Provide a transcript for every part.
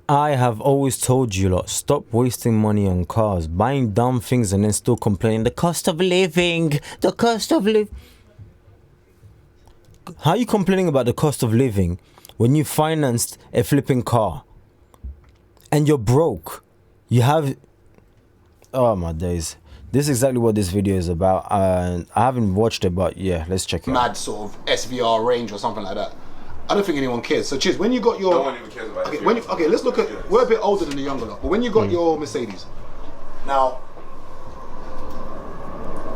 I have always told you lot, stop wasting money on cars, buying dumb things and then still complaining, the cost of living, the cost of living. How are you complaining about the cost of living when you financed a flipping car and you're broke? You have... Oh my days. This is exactly what this video is about. I haven't watched it, but yeah, let's check it out. Mad sort of SVR range or something like that. I don't think anyone cares. So Chiz, when you got your... No one even cares about okay, SVR. okay, let's look at... We're a bit older than the younger lot, but when you got your Mercedes, now,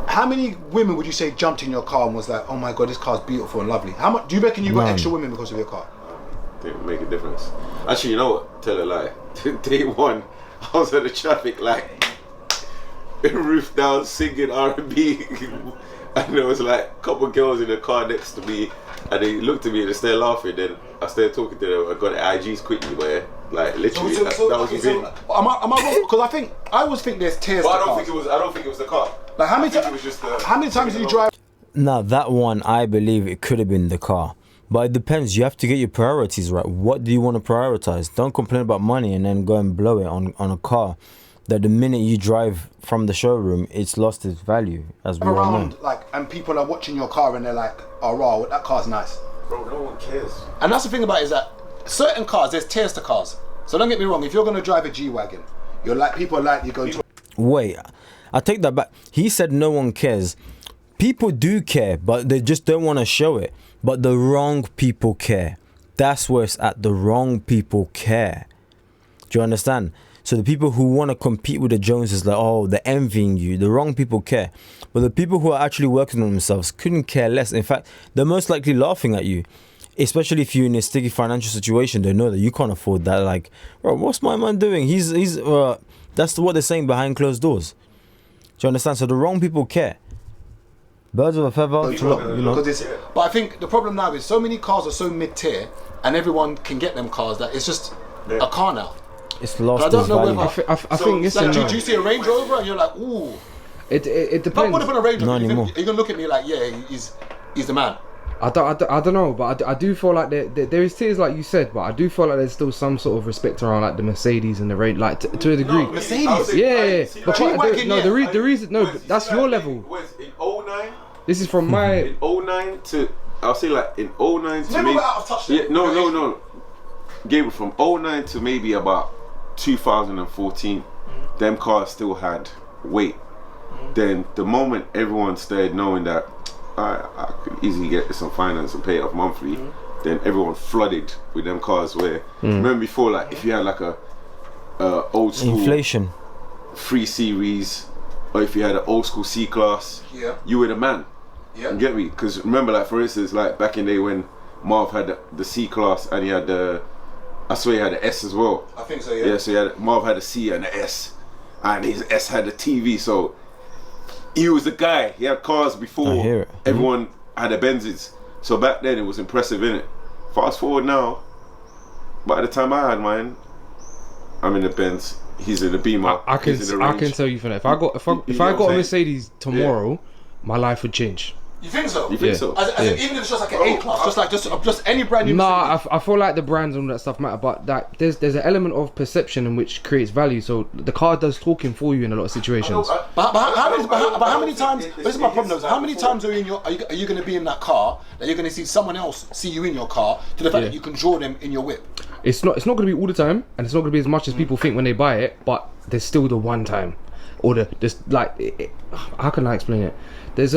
how many women would you say jumped in your car and was like, oh my God, this car's beautiful and lovely? How much do you reckon you got None. extra women because of your car? Didn't make a difference. Actually, you know what? Tell a lie. Day one, I was at the traffic light, roof down, singing R&B, and there was like a couple of girls in the car next to me, and they looked at me and they started laughing. Then I started talking to them. I got the IGs quickly, but like literally, that was the thing. Am I wrong? Because I always think there's tears. But to I don't cars. think it was the car. Like how many I think it was just the- how many times did you drive? Now that one, I believe it could have been the car. But it depends. You have to get your priorities right. What do you want to prioritize? Don't complain about money and then go and blow it on a car that the minute you drive from the showroom, it's lost its value, as we all know. Around like, and people are watching your car and they're like, oh wow, that car's nice. Bro, no one cares. And that's the thing about it, is that certain cars, there's tiers to cars. So don't get me wrong, if you're going to drive a G-Wagon, you're like, people are likely going to... Wait, I take that back. He said no one cares. People do care, but they just don't want to show it. But the wrong people care. That's where it's at. The wrong people care. Do you understand? So the people who want to compete with the Joneses, like, oh, they're envying you. The wrong people care. But the people who are actually working on themselves couldn't care less. In fact, they're most likely laughing at you. Especially if you're in a sticky financial situation, they know that you can't afford that. Like, bro, what's my man doing? That's what they're saying behind closed doors. Do you understand? So the wrong people care. Birds of a feather, you know. But I think the problem now is so many cars are so mid-tier and everyone can get them cars that it's just a car now. It's lost But I don't its know value. whether... I think it's Like, do you see a Range Rover and you're like, ooh. it If I depends. put up on a Range Rover, Not anymore. you're going to look at me like, yeah, he's the man. I don't know, but I do feel like there is tiers like you said, but I do feel like there's still some sort of respect around like the Mercedes and the range, like to a degree. Mercedes? Yeah. But G-Wagon, no, yeah. the reason, no, but that's your level. In 09? This is from my. In 09 to, I'll say like in 09 to Maybe maybe... we're out of touch Yeah, then. no. Gabriel, from 09 to maybe about 2014, them cars still had weight. Then the moment everyone started knowing that I could easily get some finance and pay it off monthly, then everyone flooded with them cars where, remember before, like if you had like a old school Inflation. 3 Series, or if you had an old school C-Class, Yeah. you were the man. Yeah. You get me? Because remember, like for instance, like back in the day when Marv had the C-Class and he had I swear he had the S as well. I think so, yeah. Yeah, so Marv had a C and a S, and his S had a TV. So he was the guy. He had cars I hear before it. everyone had a Benzes. So back then it was impressive, innit? Fast forward now, by the time I had mine, I'm in the Benz. He's in the Beamer. I can he's in the Range. tell you for that. If I got You know a what I'm saying? Mercedes tomorrow, my life would change. You think so? You think Yeah. so? As in, even if it's just like an A-class, just any brand new Nah, Mercedes. I feel like the brands and all that stuff matter, but that there's an element of perception in which creates value. So the car does talking for you in a lot of situations. But how many times? This is my problem. Though, how many times are you in your? Are you going to be in that car that you're going to see someone else see you in your car to the fact Yeah. that you can draw them in your whip? It's not going to be all the time, and it's not going to be as much as people think when they buy it. But there's still the one time, or there's like, how can I explain it? There's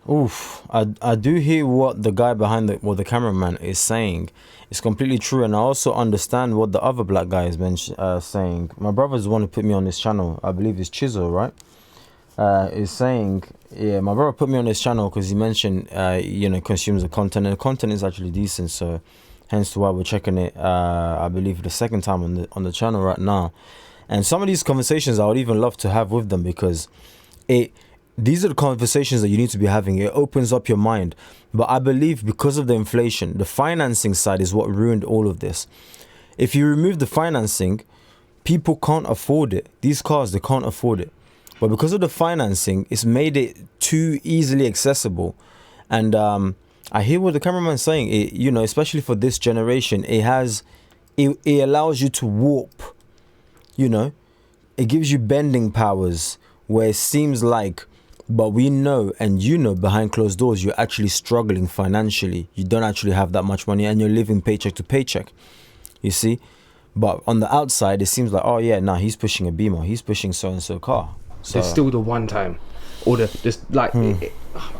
Oof, I do hear what the guy behind the cameraman is saying. It's completely true, and I also understand what the other black guy is saying. My brother's the one who put me on this channel. I believe it's Chisel, right? Is saying, yeah, my brother put me on this channel because he mentioned, consumes the content, and the content is actually decent. So, hence why we're checking it. I believe the second time on the channel right now, and some of these conversations I would even love to have with them because these are the conversations that you need to be having. It opens up your mind. But I believe because of the inflation, the financing side is what ruined all of this. If you remove the financing, people can't afford it. These cars, they can't afford it. But because of the financing, it's made it too easily accessible. And I hear what the cameraman's saying. Especially for this generation, it has it allows you to warp. You know, it gives you bending powers where it seems like, but we know and you know behind closed doors you're actually struggling financially. You don't actually have that much money and you're living paycheck to paycheck. You see, but on the outside it seems like, oh yeah, nah, he's pushing a Beamer, he's pushing so and so car. So There's still the one time, or there's like,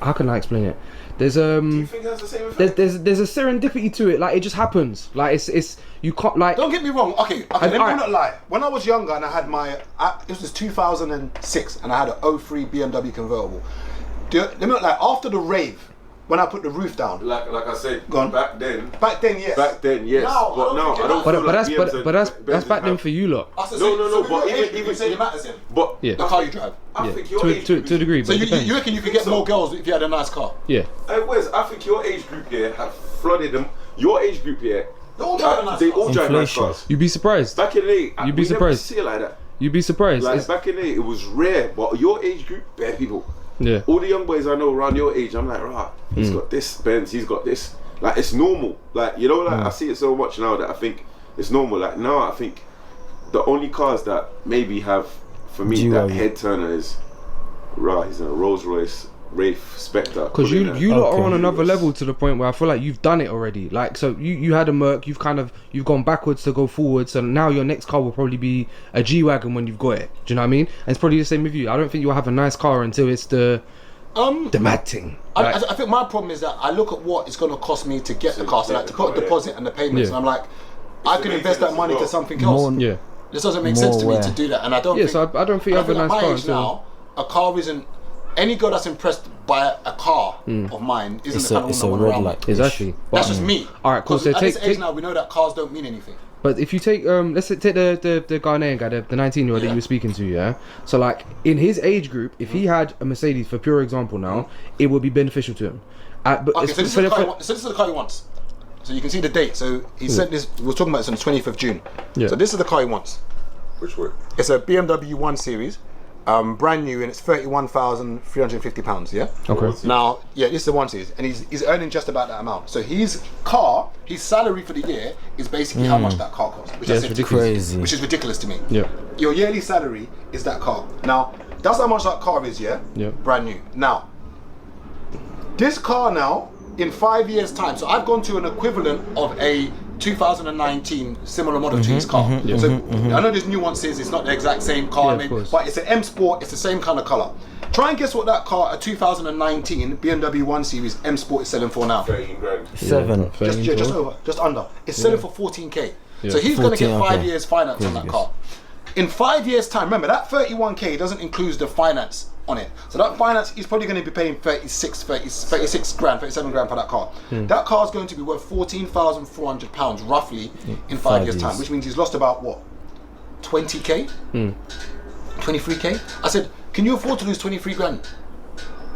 how can I explain it? There's Do you think that's the same effect? there's a serendipity to it. Like it just happens. Like it's you can't like. Don't get me wrong. Okay, let me alright. not lie. When I was younger and I had it was 2006 and I had an 03 BMW convertible. Let me not lie. After the rave, when I put the roof down. Like I said, Go on. back then, Yes. Back then, yes. Now, but now, I don't But feel like that's BMs and that's Benzes back then have- for you lot. No, but even say it matters in But Yeah. the car you drive. I think your To age group a degree. So But it you depends. reckon you could get more girls if you had a nice car? Yeah. Hey, Wes, I think your age group here have flooded them. Your age group here, They all drive nice they cars. all drive nice Inflation. cars. You'd be surprised. Back in the day, You'd be we never surprised. see it like that. You'd be surprised. Like It's- back in the day, it was rare. But your age group, bare people. yeah. All the young boys I know around your age, I'm like, right, he's got this Benz, he's got this. Like it's normal. Like you know, like I see it so much now that I think it's normal. Like now, I think the only cars that maybe have for me G-Wagon. that head turner is he's in a Rolls Royce Wraith Spectre. Because you lot are Okay. on another level to the point where I feel like you've done it already. Like so you had a Merc, you've gone backwards to go forwards, so now your next car will probably be a G-Wagon when you've got it. Do you know what I mean? And it's probably the same with you. I don't think you'll have a nice car until it's the mad thing. Like, I think my problem is that I look at what it's going to cost me to get the car, so like to put a Yeah. deposit and the payments, Yeah. and I'm like, I can invest that money to something else. More- yeah. This doesn't make sense to me More to do that, and I don't. Yeah, think, so I don't think you and have a at nice my car age until- now, a car isn't. Any girl that's impressed by a car of mine isn't It's the kind a, of it's a woman I red want around light. me. Exactly. That's just me. Alright, cool. 'Cause So at take this age now, we know that cars don't mean anything. But if you take let's say take the Ghanaian guy, the 19-year-old that Yeah. you were speaking to, yeah. So like in his age group, if he had a Mercedes, for pure example now, it would be beneficial to him. But Okay, it's- so this is for the the- car. So this is the car he wants. So you can see the date. So he sent this. We were talking about this on the 20th of June. Yeah. So this is the car he wants. Which way? It's a BMW 1 Series, brand new, and it's £31,350. Yeah. Okay. Now, yeah, this is the 1 Series, and he's earning just about that amount. So his salary for the year is basically how much that car costs, which Yeah, I it's said ridiculous. Crazy. which is ridiculous to me. Yeah. Your yearly salary is that car. Now, that's how much that car is. Yeah. Yeah. Brand new. Now, this car now, in 5 years' time, so I've gone to an equivalent of a 2019 similar model to his car. So I know there's nuances, it's not the exact same car, Yeah, of maybe, course. but it's an M Sport, it's the same kind of colour. Try and guess what that car, a 2019 BMW 1 Series M Sport is selling for now. 13 grand. 7. Just over, just under. It's selling for 14k. Yeah. So he's going to get 14, 5 okay. years finance on that Yes. car. In 5 years' time, remember that 31k doesn't include the finance on it. So that finance, he's probably going to be paying 36 grand, 37 grand for that car. That car is going to be worth £14,400 roughly in 5 years' time, years. which means he's lost about what, 20k, 23k. I said, can you afford to lose 23 grand?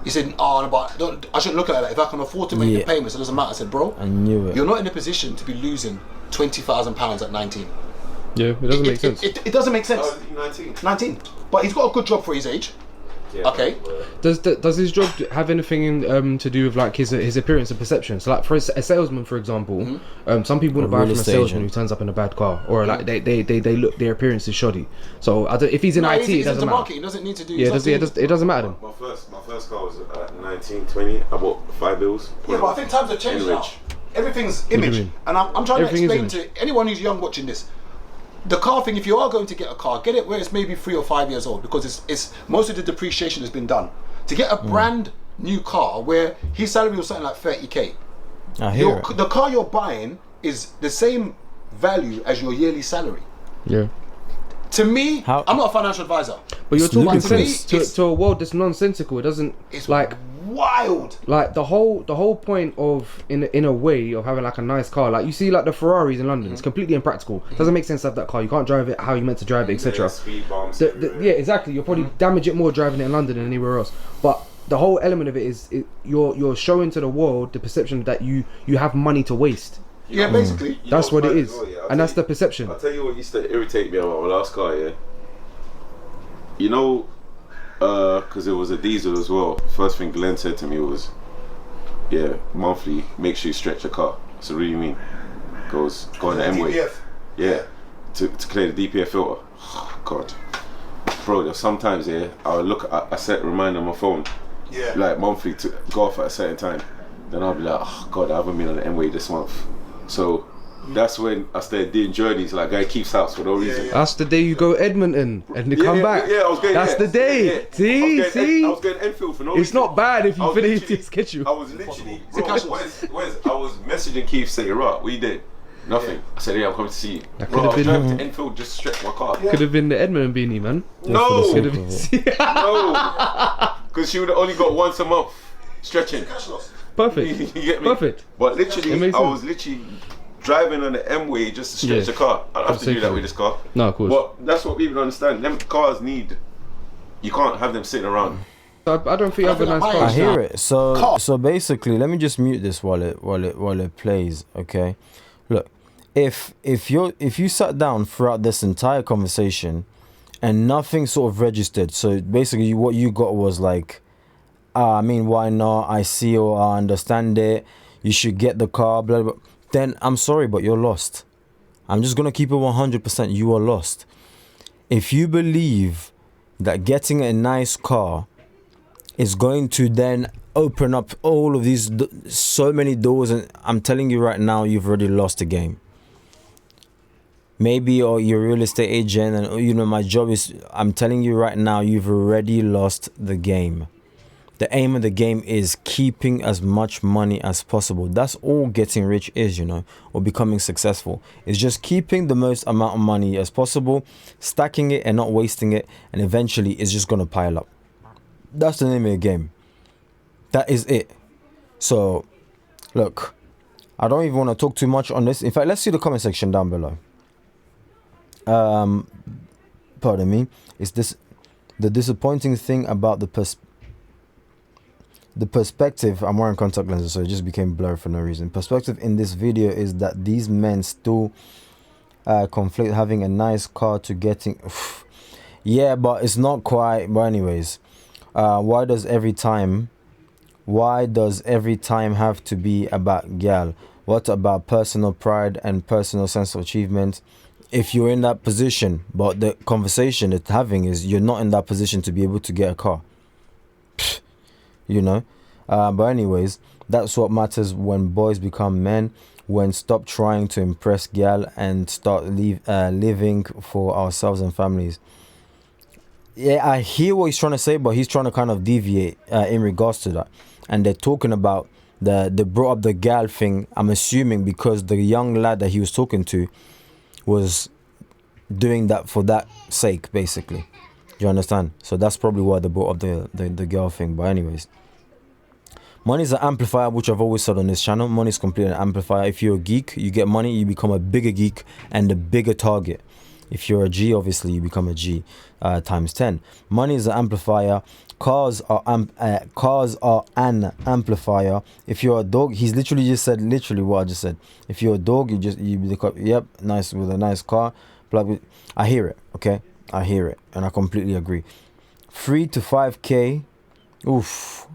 He said, oh, no, but I shouldn't look at it like that. If I can afford to make the Yeah. payments, it doesn't matter. I said, bro, I knew it. you're not in a position to be losing £20,000 at 19. Yeah, it doesn't make sense. It doesn't make sense. Oh, 19. 19. But he's got a good job for his age. Yeah. Okay. Does his job have anything to do with like his appearance and perception? So like for a salesman, for example, some people wouldn't A buy real from a estate salesman agent. who turns up in a bad car, or like they look, their appearance is shoddy. So if he's in No, IT, he's it into doesn't matter. marketing. He doesn't need to do. Yeah, it doesn't matter then. My first car was at 19, 20. I bought 5 bills. Yeah, but I think times have changed now. Enrich. Everything's do you image, mean? and I'm trying Everything is to explain to anyone who's young watching this. The car thing, if you are going to get a car, get it where it's maybe 3 or 5 years old, because it's most of the depreciation has been done. To get a brand new car where his salary was something like 30k, I hear it. the car you're buying is the same value as your yearly salary. Yeah. To me, How- I'm not a financial advisor. But you're It's talking ludicrous. sense It's- to a world that's nonsensical. It doesn't. It's like wild. like the whole point of in a way of having like a nice car, like you see like the Ferraris in London, it's completely impractical. It doesn't make sense to have that car. You can't drive it how you meant to drive it, etc. Yeah, speed bumps. Yeah, exactly. You'll probably damage it more driving it in London than anywhere else. But the whole element of it is you're showing to the world the perception that you have money to waste. Yeah, basically. You That's know what it mad is, as well, yeah? I'll and that's tell the perception. I'll tell you what used to irritate me about my last car, yeah. You know, because it was a diesel as well. First thing Glenn said to me was, "Yeah, monthly, make sure you stretch your car." So what do you mean? Goes go on the M-way. DPF. Yeah, to clear the DPF filter. God, bro, there's sometimes I'll look at I set a reminder on my phone, like monthly to go off at a certain time. Then I'll be like, oh God, I haven't been on the M-Way this month. So that's when I started doing journeys. Like guy keeps house for no reason. That's the day you go Edmonton and you come back. Yeah, I was going. That's the day. See, I was going Enfield for no it's reason. not bad if you finish literally- your schedule. I was literally, bro, Wes, I was messaging Keith saying, right, what you did? Nothing. I said, yeah, I'm coming to see you. That Bro, I was could've been- driving to Enfield just to stretch my car. Could have been the Edmonton beanie, man. No, Could have been. no, because she would have only got once a month stretching. Perfect. You get me? Perfect. But literally, Amazing. I was literally driving on the M-Way just to stretch Yeah. the car. I don't have to do that Safely. with this car. No, of course. But that's what people don't understand. Them cars need. You can't have them sitting around. I don't think I have a nice I car. I hear it. So Car. so basically, let me just mute this while it plays. Okay, look, if you sat down throughout this entire conversation and nothing sort of registered, so basically what you got was like, I mean, why not? I see or I understand it. You should get the car, blah, blah. Then I'm sorry, but you're lost. I'm just gonna keep it 100%. You are lost. If you believe that getting a nice car is going to then open up all of these so many doors, and I'm telling you right now, you've already lost the game. Maybe or you're a real estate agent and you know my job is, I'm telling you right now, you've already lost the game. The aim of the game is keeping as much money as possible. That's all getting rich is, you know, or becoming successful. It's just keeping the most amount of money as possible, stacking it and not wasting it, and eventually it's just gonna pile up. That's the name of the game. That is it. So, look, I don't even want to talk too much on this. In fact, let's see the comment section down below. Pardon me. Is this the disappointing thing about the perspective? I'm wearing contact lenses, so it just became blurred for no reason. Perspective in this video is that these men still conflict having a nice car to getting. Yeah, but it's not quite. But anyways, why does every time have to be about gal? What about personal pride and personal sense of achievement? If you're in that position, but the conversation it's having is you're not in that position to be able to get a car. You know, but anyways, that's what matters when boys become men. When stop trying to impress gal and start living for ourselves and families. Yeah, I hear what he's trying to say, but he's trying to kind of deviate in regards to that. And they're talking about they brought up the gal thing. I'm assuming because the young lad that he was talking to was doing that for that sake, basically. Do you understand? So that's probably why they brought up the girl thing. But anyways, money is an amplifier, which I've always said on this channel. Money is completely an amplifier. If you're a geek, you get money, you become a bigger geek and a bigger target. If you're a G, obviously you become a G times 10. Money is an amplifier. Cars are an amplifier. If you're a dog, he's literally just said what I just said. If you're a dog, you become, yep, nice with a nice car. Blah, blah. I hear it, okay? I hear it, and I completely agree. 3 to 5K, oof.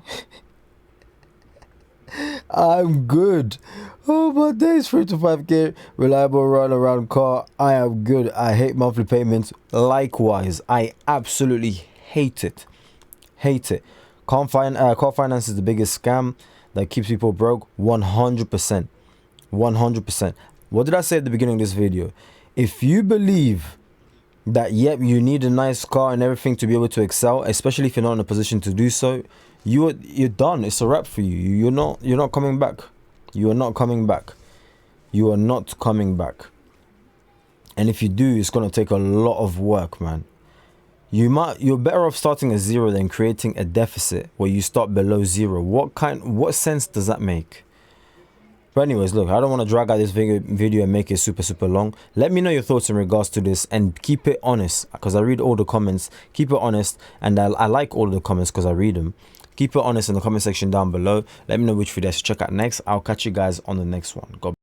I'm good. Oh my days, 3 to 5K, reliable run around car. I am good. I hate monthly payments. Likewise, I absolutely hate it. Hate it. Car finance is the biggest scam that keeps people broke. 100%. 100%. What did I say at the beginning of this video? If you believe that, yep, you need a nice car and everything to be able to excel, especially if you're not in a position to do so, you're done. It's a wrap for you. You're not coming back. You are not coming back. You are not coming back. And if you do, it's gonna take a lot of work, man. You're better off starting at zero than creating a deficit where you start below zero. What sense does that make? But anyways, look, I don't want to drag out this video and make it super long. Let me know your thoughts in regards to this and keep it honest, because I read all the comments. Keep it honest, and I like all the comments because I read them. Keep it honest in the comment section down below. Let me know which video I should check out next. I'll catch you guys on the next one. God